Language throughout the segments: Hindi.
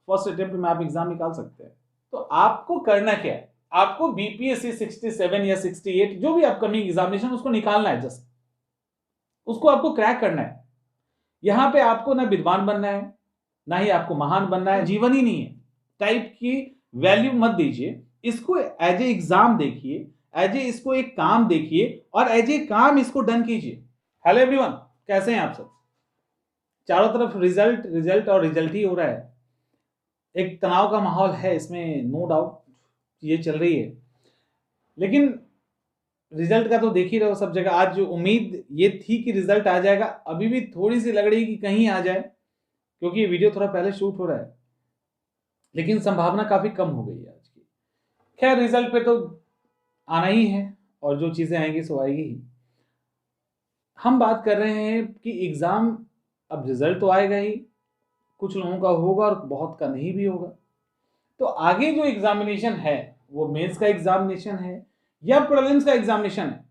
फर्स्ट अटेम्प्ट में आप एग्जाम निकाल सकते हैं। तो आपको करना क्या है, आपको बीपीएससी 67 या 68 जो भी अपकमिंग एग्जामिनेशन उसको निकालना है, जस्ट उसको आपको क्रैक करना है। यहां पे आपको ना विद्वान बनना है, ना ही आपको महान बनना है, जीवन ही नहीं है टाइप की वैल्यू मत दीजिए। इसको एज ए एग्जाम देखिए, एज ए इसको एक काम देखिए और एज ए काम इसको डन कीजिए। हेलो एवरीवन, कैसे हैं आप सब? चारों तरफ रिजल्ट रिजल्ट और रिजल्ट ही हो रहा है। एक तनाव का माहौल है इसमें, नो डाउट ये चल रही है, लेकिन रिजल्ट का तो देख ही रहे हो सब जगह। आज जो उम्मीद ये थी कि रिजल्ट आ जाएगा, अभी भी थोड़ी सी लग रही है कि कहीं आ जाए, क्योंकि ये वीडियो थोड़ा पहले शूट हो रहा है, लेकिन संभावना काफी कम हो गई है आज की। खैर, रिजल्ट पे तो आना ही है और जो चीजें आएंगी सो आएगी ही। हम बात कर रहे हैं कि एग्जाम, अब रिजल्ट तो आएगा ही, कुछ लोगों का होगा और बहुत का नहीं भी होगा। तो आगे जो एग्जामिनेशन है वो मेंस का एग्जामिनेशन है या प्रीलिम्स का एग्जामिनेशन है?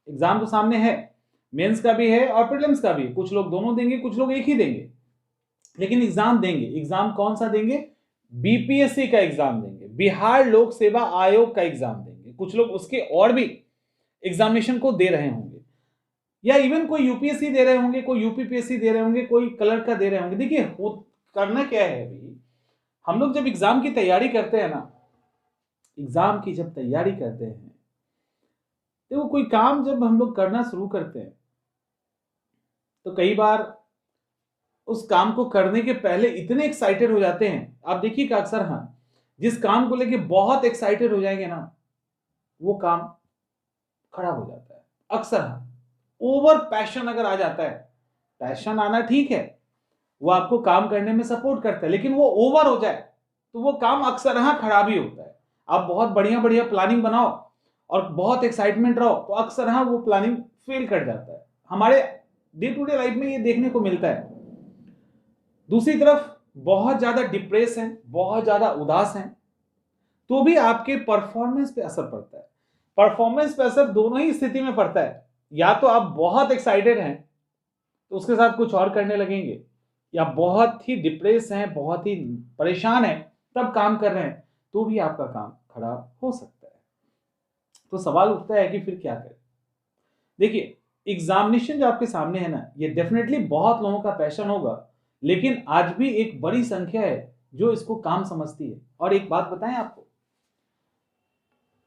एग्जाम तो सामने है, मेंस का भी है और प्रीलिम्स का भी। कुछ लोग दोनों देंगे, कुछ लोग एक ही देंगे, लेकिन एग्जाम देंगे। एग्जाम कौन सा देंगे? बीपीएससी का एग्जाम देंगे, बिहार लोक सेवा आयोग का एग्जाम देंगे। कुछ लोग उसके और भी एग्जामिनेशन को दे रहे होंगे, या इवन कोई यूपीएससी दे रहे होंगे, कोई यूपीपीएससी दे रहे होंगे, कोई क्लर्क का दे रहे होंगे। देखिए, करना क्या है अभी, हम लोग जब एग्जाम की तैयारी करते हैं ना, एग्जाम की जब तैयारी करते हैं तो कोई काम जब हम लोग करना शुरू करते हैं तो कई बार उस काम को करने के पहले इतने एक्साइटेड हो जाते हैं। आप देखिएगा अक्सर, हाँ, जिस काम को लेके बहुत एक्साइटेड हो जाएंगे ना, वो काम खराब हो जाता है अक्सर। हाँ, ओवर पैशन अगर आ जाता है, पैशन आना ठीक है, वो आपको काम करने में सपोर्ट करता है, लेकिन वो ओवर हो जाए तो वो काम अक्सर हाँ खराब ही होता है। आप बहुत बढ़िया बढ़िया प्लानिंग बनाओ और बहुत एक्साइटमेंट रहो तो अक्सर हाँ वो प्लानिंग फेल कर जाता है। हमारे डे टू डे लाइफ में ये देखने को मिलता है। दूसरी तरफ बहुत ज्यादा डिप्रेस हैं, बहुत ज्यादा उदास हैं, तो भी आपके परफॉर्मेंस पे असर पड़ता है। परफॉर्मेंस पे असर दोनों ही स्थिति में पड़ता है। या तो आप बहुत एक्साइटेड हैं तो उसके साथ कुछ और करने लगेंगे, या बहुत ही डिप्रेस हैं, बहुत ही परेशान हैं, तब काम कर रहे हैं तो भी आपका काम खराब हो सकता है। तो सवाल उठता है कि फिर क्या करें? देखिए, एग्जामिनेशन जो आपके सामने है ना, ये डेफिनेटली बहुत लोगों का पैशन होगा, लेकिन आज भी एक बड़ी संख्या है जो इसको काम समझती है। और एक बात बताएं आपको,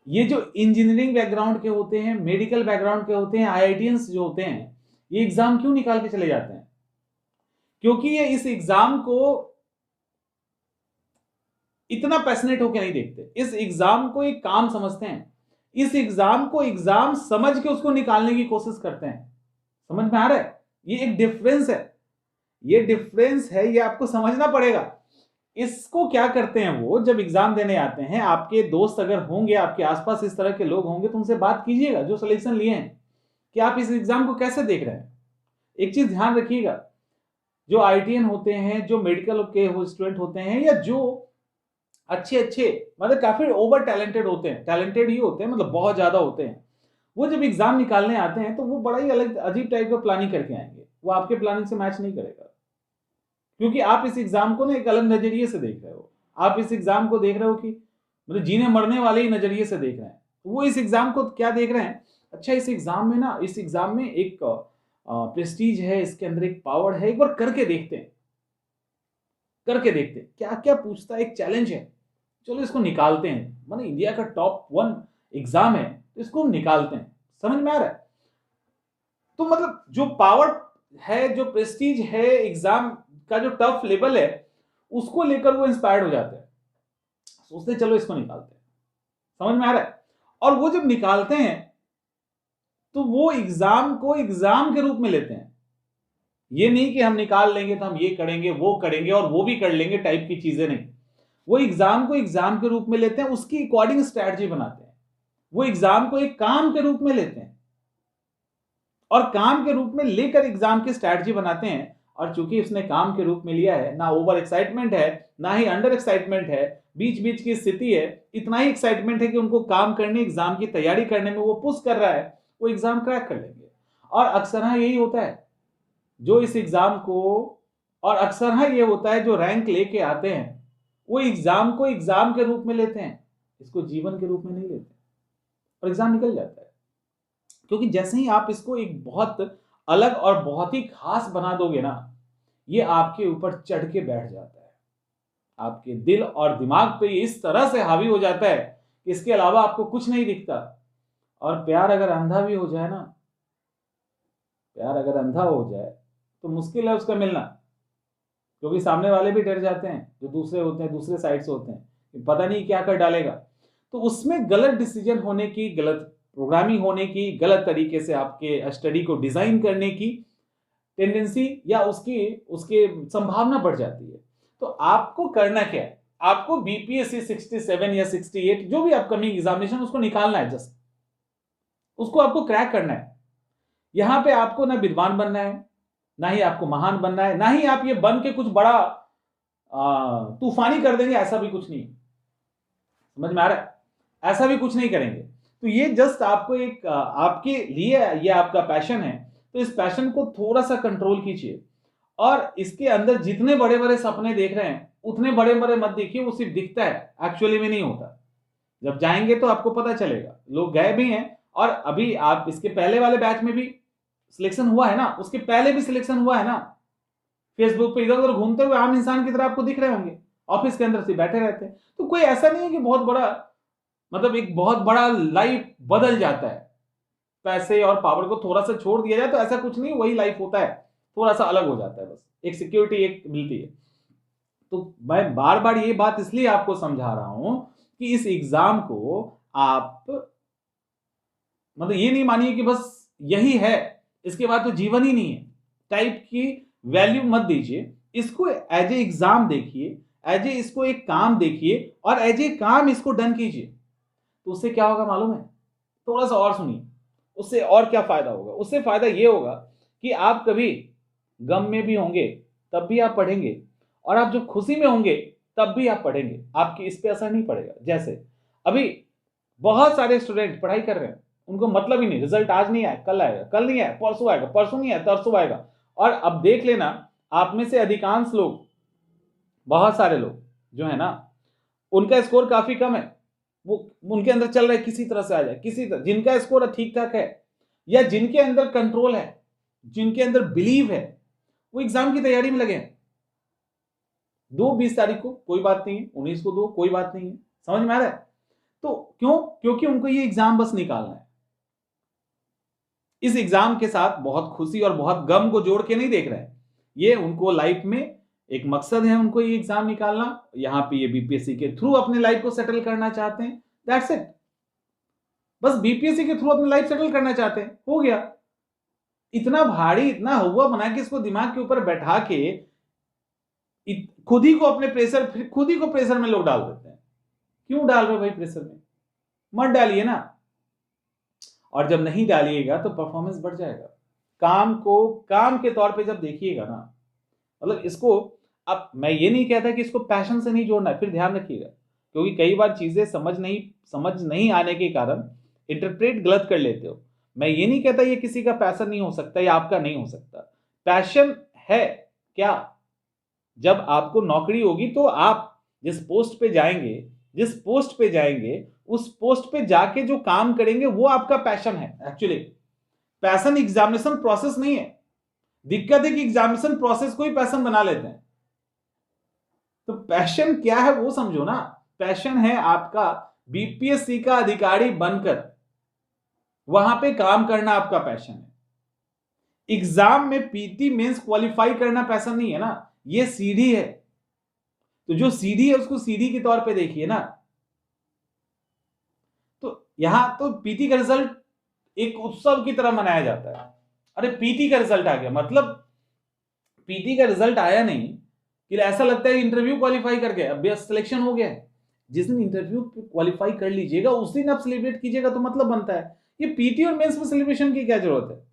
ये जो इंजीनियरिंग बैकग्राउंड के होते हैं, मेडिकल बैकग्राउंड के होते हैं, आईआईटियंस जो होते हैं, ये एग्जाम क्यों निकाल के चले जाते हैं? क्योंकि ये इस एग्जाम को इतना पैशनेट होकर नहीं देखते, इस एग्जाम को एक काम समझते हैं, इस एग्जाम को एग्जाम समझ के उसको निकालने की कोशिश करते हैं। समझ में आ रहा है? ये एक डिफरेंस है, ये डिफरेंस है, ये आपको समझना पड़ेगा। इसको क्या करते हैं, वो जब एग्जाम देने आते हैं, आपके दोस्त अगर होंगे, आपके आसपास इस तरह के लोग होंगे तो उनसे बात कीजिएगा जो सिलेक्शन लिए हैं, कि आप इस एग्जाम को कैसे देख रहे हैं। एक चीज ध्यान रखिएगा, जो आईटीएन होते हैं, जो मेडिकल के स्टूडेंट होते हैं, या जो अच्छे अच्छे मतलब काफी ओवर टैलेंटेड होते हैं, टैलेंटेड ही होते हैं, मतलब बहुत ज्यादा होते हैं, वो जब एग्जाम निकालने आते हैं तो वो बड़ा ही अलग अजीब टाइप का प्लानिंग करके आएंगे। वो आपके प्लानिंग से मैच नहीं करेगा, क्योंकि आप इस एग्जाम को ना एक अलग नजरिए से देख रहे हो। आप इस एग्जाम को देख रहे हो कि मतलब जीने मरने वाले ही नजरिए से देख रहे हैं। वो इस एग्जाम को क्या देख रहे हैं, अच्छा इस एग्जाम में ना, इस एग्जाम में एक प्रेस्टीज है, इसके अंदर एक पावर है, एक बार करके देखते हैं, करके देखते हैं क्या क्या पूछता है, एक चैलेंज है, चलो इसको निकालते हैं। माने इंडिया का टॉप 1 एग्जाम है तो इसको हम निकालते हैं। समझ में आ रहा है? तो मतलब जो पावर है, जो प्रेस्टीज है, एग्जाम का जो टफ लेवल है, उसको लेकर वो इंस्पायर्ड हो जाते हैं, सोचते हैं चलो इसको निकालते हैं। समझ में आ रहा है? और वो जब निकालते हैं तो वो एग्जाम को एग्जाम के रूप में लेते हैं। ये नहीं कि हम निकाल लेंगे तो हम ये करेंगे वो करेंगे और वो भी कर लेंगे टाइप की चीजें नहीं। वो एग्जाम को एग्जाम के रूप में लेते हैं, उसकी अकॉर्डिंग स्ट्रैटेजी बनाते हैं। वो एग्जाम को एक काम के रूप में लेते हैं और काम के रूप में लेकर एग्जाम की स्ट्रैटेजी बनाते हैं। और चूंकि उसने काम के रूप में लिया है, ना ओवर एक्साइटमेंट है ना ही अंडर एक्साइटमेंट है, बीच बीच की स्थिति है, इतना ही एक्साइटमेंट है कि उनको काम करने, एग्जाम की तैयारी करने में वो पुश कर रहा है, वो एग्जाम क्रैक कर लेंगे। और अक्सर हाँ यही होता है जो इस एग्जाम को, और अक्सर हाँ ये होता है जो रैंक लेके आते हैं वो एग्जाम को एग्जाम के रूप में लेते हैं, इसको जीवन के रूप में नहीं लेते, और एग्जाम निकल जाता है। क्योंकि जैसे ही आप इसको एक बहुत अलग और बहुत ही खास बना दोगे ना, ये आपके ऊपर चढ़ के बैठ जाता है, आपके दिल और दिमाग पे इस तरह से हावी हो जाता है कि इसके अलावा आपको कुछ नहीं दिखता। और प्यार अगर अंधा भी हो जाए ना, प्यार अगर अंधा हो जाए तो मुश्किल है उसका मिलना, क्योंकि सामने वाले भी डर जाते हैं, जो दूसरे होते हैं, दूसरे साइड से होते हैं, पता नहीं क्या कर डालेगा। तो उसमें गलत डिसीजन होने की, गलत प्रोग्रामिंग होने की, गलत तरीके से आपके स्टडी को डिजाइन करने की टेंडेंसी या उसकी उसके संभावना बढ़ जाती है। तो आपको करना क्या है, आपको बीपीएससी 67 या 68 जो भी अपकमिंग एग्जामिनेशन उसको निकालना है, जस्ट उसको आपको क्रैक करना है। यहां पे आपको ना विद्वान बनना है, ना ही आपको महान बनना है, ना ही आप ये बन के कुछ बड़ा तूफानी कर देंगे, ऐसा भी कुछ नहीं। समझ में आ रहा है? ऐसा भी कुछ नहीं करेंगे। तो ये जस्ट आपको एक आपके लिए ये आपका पैशन है, तो इस पैशन को थोड़ा सा कंट्रोल कीजिए, और इसके अंदर जितने बड़े बड़े सपने देख रहे हैं उतने बड़े बड़े मत देखिए, वो सिर्फ दिखता है, एक्चुअली में नहीं होता। जब जाएंगे तो आपको पता चलेगा। लोग गए भी हैं, और अभी आप इसके पहले वाले बैच में भी सिलेक्शन हुआ है ना, उसके पहले भी सिलेक्शन हुआ है ना। फेसबुक पे इधर उधर घूमते हुए आम इंसान की तरह आपको दिख रहे होंगे, ऑफिस के अंदर से बैठे रहते हैं। तो कोई ऐसा नहीं है कि बहुत बड़ा, मतलब एक बहुत बड़ा लाइफ बदल जाता है, पैसे और पावर को थोड़ा सा छोड़ दिया जाए तो ऐसा कुछ नहीं, वही लाइफ होता है, थोड़ा सा अलग हो जाता है, बस एक सिक्योरिटी एक मिलती है। तो मैं बार बार ये बात इसलिए आपको समझा रहा हूं कि इस एग्जाम को आप, मतलब ये नहीं मानिए कि बस यही है, इसके बाद तो जीवन ही नहीं है टाइप की वैल्यू मत दीजिए। इसको एज ए एग्जाम देखिए, एज ए इसको एक काम देखिए, और एज ए काम इसको डन कीजिए। तो उससे क्या होगा मालूम है? थोड़ा सा और सुनिए, उससे और क्या फायदा होगा। उससे फायदा ये होगा कि आप कभी गम में भी होंगे तब भी आप पढ़ेंगे, और आप जब खुशी में होंगे तब भी आप पढ़ेंगे, आपकी इस पे असर नहीं पड़ेगा। जैसे अभी बहुत सारे स्टूडेंट पढ़ाई कर रहे हैं, उनको मतलब ही नहीं, रिजल्ट आज नहीं आया कल आएगा, कल नहीं आया परसों आएगा, परसों नहीं आया परसों आएगा। और अब देख लेना, आप में से अधिकांश लोग, बहुत सारे लोग जो है ना, उनका स्कोर काफी कम है, वो उनके अंदर चल रहा है किसी तरह से आ जाए, किसी तरह, जिनका स्कोर ठीक ठाक है, या जिनके अंदर कंट्रोल है, जिनके अंदर बिलीव है, वो एग्जाम की तैयारी में लगे हैं। 20 तारीख को कोई बात नहीं है, 19 को दो कोई बात नहीं है। समझ में आ रहा है? तो क्यों? क्योंकि उनको ये एग्जाम बस निकालना है। इस एग्जाम के साथ बहुत खुशी और बहुत गम को जोड़ के नहीं देख रहे हैं, ये उनको लाइफ में एक मकसद है, उनको ये एग्जाम निकालना, यहां पे ये बीपीएससी के थ्रू अपने लाइफ को सेटल करना चाहते हैं। दैट्स इट, बस बीपीएससी के थ्रू अपनी लाइफ सेटल करना चाहते हैं, हो गया। इतना भारी, इतना हुआ बना के इसको दिमाग के ऊपर बैठा के खुद ही को अपने प्रेशर, फिर खुद ही को प्रेशर में लोग डाल देते हैं। क्यों डाल रहे भाई प्रेशर में? मत डालिए ना। और जब नहीं डालिएगा तो परफॉर्मेंस बढ़ जाएगा। काम को काम के तौर पे जब देखिएगा ना, मतलब इसको, अब मैं ये नहीं कहता कि इसको पैशन से नहीं जोड़ना है, फिर ध्यान रखिएगा, क्योंकि कई बार चीजें समझ नहीं आने के कारण इंटरप्रेट गलत कर लेते हो। मैं ये नहीं कहता ये किसी का पैशन नहीं हो सकता या आपका नहीं हो सकता, पैशन है क्या? जब आपको नौकरी होगी तो आप जिस पोस्ट पे जाएंगे, उस पोस्ट पे जाके जो काम करेंगे वो आपका पैशन है। एक्चुअली पैशन एग्जामिनेशन प्रोसेस नहीं है। दिक्कत है कि एग्जामिनेशन प्रोसेस को ही पैशन बना लेते हैं। तो पैशन क्या है वो समझो ना। पैशन है आपका बीपीएससी का अधिकारी बनकर वहां पे काम करना, आपका पैशन है। एग्जाम में पीटी मेंस क्वालिफाई करना पैशन नहीं है ना, ये सीढ़ी है। तो जो सीढ़ी है उसको सीढ़ी के तौर पे देखिए ना। तो यहां तो पीटी का रिजल्ट एक उत्सव की तरह मनाया जाता है। अरे पीटी का रिजल्ट आ गया, मतलब पीटी का रिजल्ट आया नहीं कि ऐसा लगता है इंटरव्यू क्वालिफाई कर गया, अब सिलेक्शन हो गया है। जिस दिन इंटरव्यू क्वालिफाई कर लीजिएगा उस दिन आप सेलिब्रेट कीजिएगा तो मतलब बनता है। ये पीटी और मेंस में सेलिब्रेशन की क्या जरूरत है?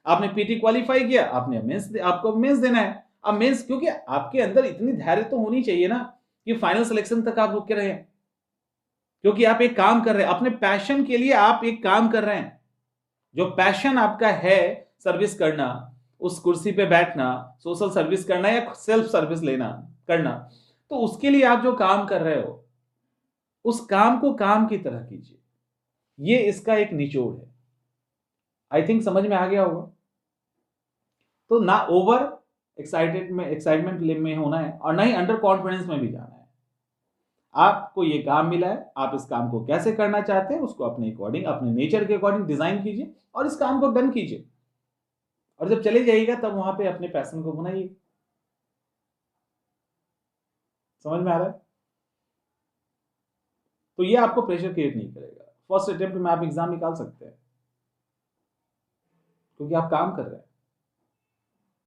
आपने पीटी क्वालिफाई किया, आपने मेंस, आपको मेंस देना है। अब मेंस, क्योंकि आपके अंदर इतनी धैर्य तो होनी चाहिए ना कि फाइनल सिलेक्शन तक आप रुक के रहे, क्योंकि आप एक काम कर रहे हैं अपने पैशन के लिए, आप एक काम कर रहे हैं। जो पैशन आपका है सर्विस करना, उस कुर्सी पे बैठना, सोशल सर्विस करना या सेल्फ सर्विस लेना करना, तो उसके लिए आप जो काम कर रहे हो उस काम को काम की तरह कीजिए। ये इसका एक निचोड़ है। आई थिंक समझ में आ गया होगा। तो ना ओवर एक्साइटमेंट में होना है और ना ही अंडर कॉन्फिडेंस में भी जाना है। आपको ये काम मिला है, आप इस काम को कैसे करना चाहते हैं उसको अपने अकॉर्डिंग, अपने नेचर के अकॉर्डिंग डिजाइन कीजिए और इस काम को डन कीजिए। और जब चले जाइएगा तब वहां पे अपने पैशन को बनाइए। समझ में आ रहा है? तो ये आपको प्रेशर क्रिएट नहीं करेगा। फर्स्ट अटेम्प्ट में आप एग्जाम निकाल सकते हैं क्योंकि आप काम कर रहे हैं।